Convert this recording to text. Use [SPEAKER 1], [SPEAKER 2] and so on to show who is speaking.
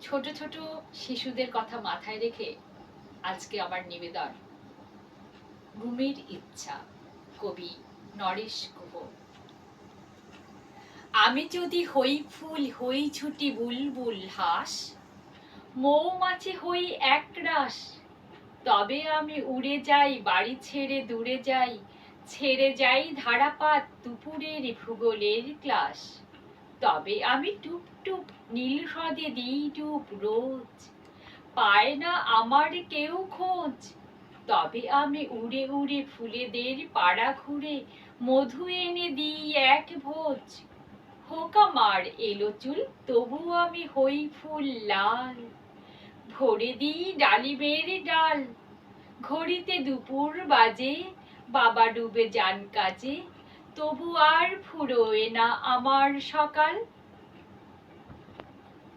[SPEAKER 1] ছোট ছোট শিশুদের কথা মাথায় রেখে আজকে আমার নিবেদন ঘুমের ইচ্ছা, কবি নরেশ গুহ। আমি যদি হই ফুল, হই ছুটি বুলবুল হাস, মৌমাছি হই একরাশ, তবে আমি উড়ে যাই বাড়ি ছেড়ে দূরে যাই, ছেড়ে যাই ধারাপাত দুপুরের ভূগোলের ক্লাস। তবে আমি টুপ টুপ নীল হ্রদে দিই ডুব রোজ, পায় না আমার কেউ খোঁজ। তবে আমি উড়ে উড়ে ফুলেদের পাড়া ঘুরে মধু এনে দিই এক ভোজ। হোক আমার এলো চুল, তবু আমি হই ফুল লাল, ভরে দিই ডালিমের ডাল। ঘড়িতে দুপুর বাজে, বাবা ডুবে যান কাজে, তবু আর ফুরোয় না আমার সকাল।